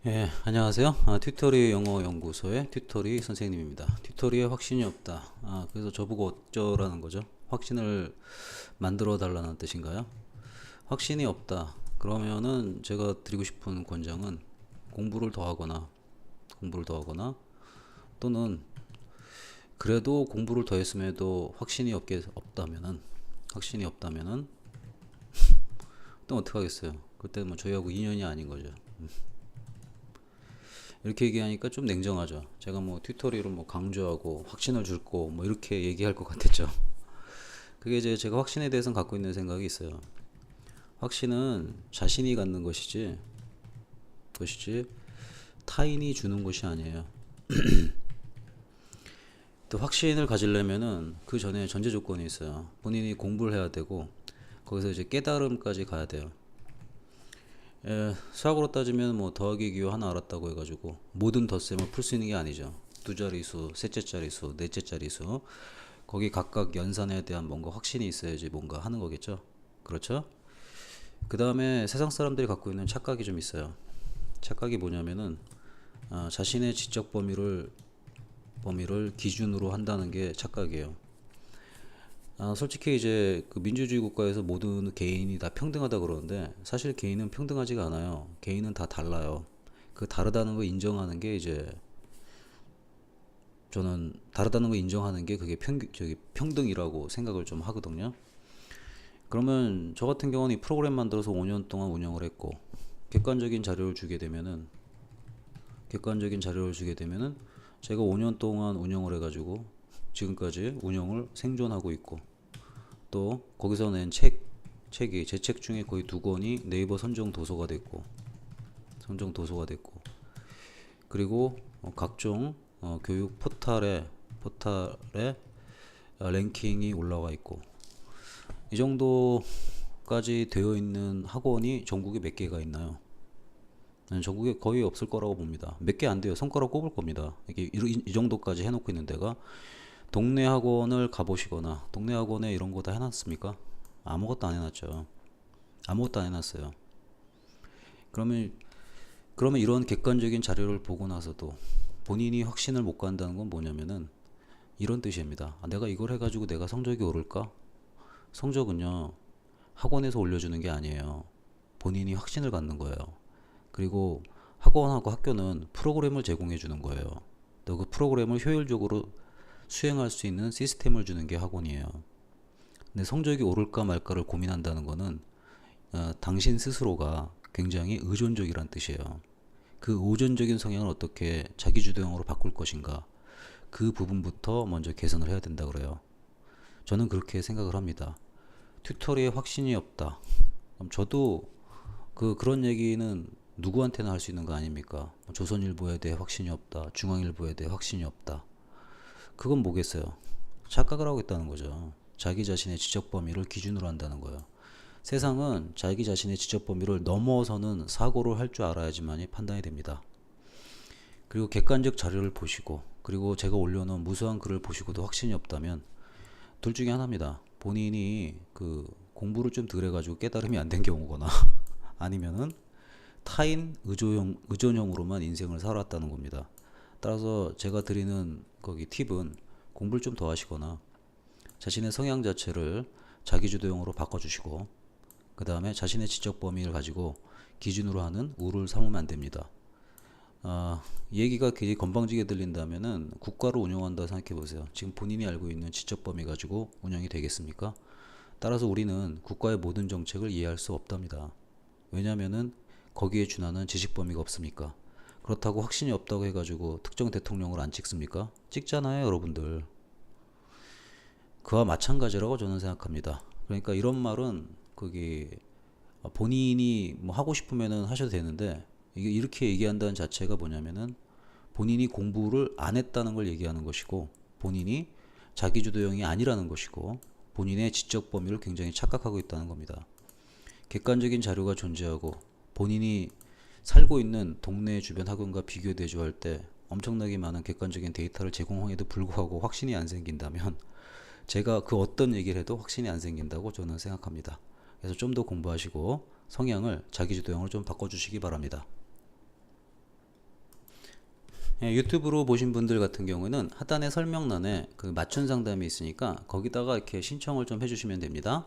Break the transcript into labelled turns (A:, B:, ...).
A: 예, 안녕하세요. 튜토리 영어 연구소의 튜토리 선생님입니다. 튜토리에 확신이 없다. 그래서 저보고 어쩌라는 거죠? 확신을 만들어 달라는 뜻인가요? 확신이 없다. 그러면은 제가 드리고 싶은 권장은 공부를 더 하거나, 또는 그래도 공부를 더 했음에도 확신이 없다면은 또 어떻게 하겠어요? 그때 뭐 저희하고 인연이 아닌 거죠. 이렇게 얘기하니까 좀 냉정하죠. 제가 뭐 튜토리를 뭐 강조하고 확신을 줄고 뭐 이렇게 얘기할 것 같았죠. 그게 이제 제가 확신에 대해서 갖고 있는 생각이 있어요. 확신은 자신이 갖는 것이지 타인이 주는 것이 아니에요. 또 확신을 가지려면은 그 전에 전제 조건이 있어요. 본인이 공부를 해야 되고 거기서 이제 깨달음까지 가야 돼요. 수학으로 따지면 뭐 더하기 기호 하나 알았다고 해가지고 모든 덧셈을 풀 수 있는 게 아니죠. 두 자리수, 셋째 자리수, 넷째 자리수 거기 각각 연산에 대한 뭔가 확신이 있어야지 뭔가 하는 거겠죠. 그렇죠? 그 다음에 세상 사람들이 갖고 있는 착각이 좀 있어요. 착각이 뭐냐면은 자신의 지적 범위를 기준으로 한다는 게 착각이에요. 솔직히 이제 그 민주주의 국가에서 모든 개인이 다 평등하다 그러는데 사실 개인은 평등하지가 않아요. 개인은 다 달라요. 그 다르다는 거 인정하는 게 이제 저는 다르다는 거 인정하는 게 그게 평등이라고 생각을 좀 하거든요. 그러면 저 같은 경우는 이 프로그램 만들어서 5년 동안 운영을 했고 객관적인 자료를 주게 되면은 제가 5년 동안 운영을 해가지고 지금까지 운영을 생존하고 있고 또 거기서 낸 책이 제 책 중에 거의 두 권이 네이버 선정 도서가 됐고 그리고 각종 교육 포탈에 랭킹이 올라와 있고 이 정도까지 되어 있는 학원이 전국에 몇 개가 있나요? 전국에 거의 없을 거라고 봅니다. 몇 개 안 돼요. 손가락 꼽을 겁니다. 이게 이 정도까지 해놓고 있는 데가 동네 학원을 가보시거나 동네 학원에 이런 거 다 해놨습니까? 아무것도 안 해놨죠. 아무것도 안 해놨어요. 그러면 이런 객관적인 자료를 보고 나서도 본인이 확신을 못 간다는 건 뭐냐면은 이런 뜻입니다. 내가 이걸 해가지고 내가 성적이 오를까? 성적은요 학원에서 올려주는 게 아니에요. 본인이 확신을 갖는 거예요. 그리고 학원하고 학교는 프로그램을 제공해 주는 거예요. 또 그 프로그램을 효율적으로 수행할 수 있는 시스템을 주는 게 학원이에요. 근데 성적이 오를까 말까를 고민한다는 거는 당신 스스로가 굉장히 의존적이란 뜻이에요. 그 의존적인 성향을 어떻게 자기주도형으로 바꿀 것인가 그 부분부터 먼저 개선을 해야 된다 그래요. 저는 그렇게 생각을 합니다. 튜토리에 확신이 없다. 그럼 저도 그런 얘기는 누구한테나 할 수 있는 거 아닙니까? 조선일보에 대해 확신이 없다. 중앙일보에 대해 확신이 없다. 그건 뭐겠어요? 착각을 하고 있다는 거죠. 자기 자신의 지적 범위를 기준으로 한다는 거예요. 세상은 자기 자신의 지적 범위를 넘어서는 사고를 할 줄 알아야지만이 판단이 됩니다. 그리고 객관적 자료를 보시고 그리고 제가 올려놓은 무수한 글을 보시고도 확신이 없다면 둘 중에 하나입니다. 본인이 그 공부를 좀 덜 해가지고 깨달음이 안 된 경우거나 아니면은 타인 의존형으로만 인생을 살았다는 겁니다. 따라서 제가 드리는 거기 팁은 공부를 좀 더 하시거나 자신의 성향 자체를 자기주도형으로 바꿔주시고 그 다음에 자신의 지적 범위를 가지고 기준으로 하는 우를 삼으면 안 됩니다. 얘기가 굉장히 건방지게 들린다면은 국가를 운영한다 생각해 보세요. 지금 본인이 알고 있는 지적 범위 가지고 운영이 되겠습니까? 따라서 우리는 국가의 모든 정책을 이해할 수 없답니다. 왜냐하면은 거기에 준하는 지식 범위가 없으니까. 그렇다고 확신이 없다고 해가지고 특정 대통령을 안 찍습니까? 찍잖아요, 여러분들. 그와 마찬가지라고 저는 생각합니다. 그러니까 이런 말은 거기 본인이 뭐 하고 싶으면은 하셔도 되는데 이게 이렇게 얘기한다는 자체가 뭐냐면은 본인이 공부를 안 했다는 걸 얘기하는 것이고 본인이 자기주도형이 아니라는 것이고 본인의 지적 범위를 굉장히 착각하고 있다는 겁니다. 객관적인 자료가 존재하고 본인이 살고 있는 동네 주변 학원과 비교 대조할 때 엄청나게 많은 객관적인 데이터를 제공함에도 불구하고 확신이 안 생긴다면 제가 그 어떤 얘기를 해도 확신이 안 생긴다고 저는 생각합니다. 그래서 좀 더 공부하시고 성향을 자기주도형으로 좀 바꿔주시기 바랍니다. 유튜브로 보신 분들 같은 경우는 하단의 설명란에 그 맞춤 상담이 있으니까 거기다가 이렇게 신청을 좀 해주시면 됩니다.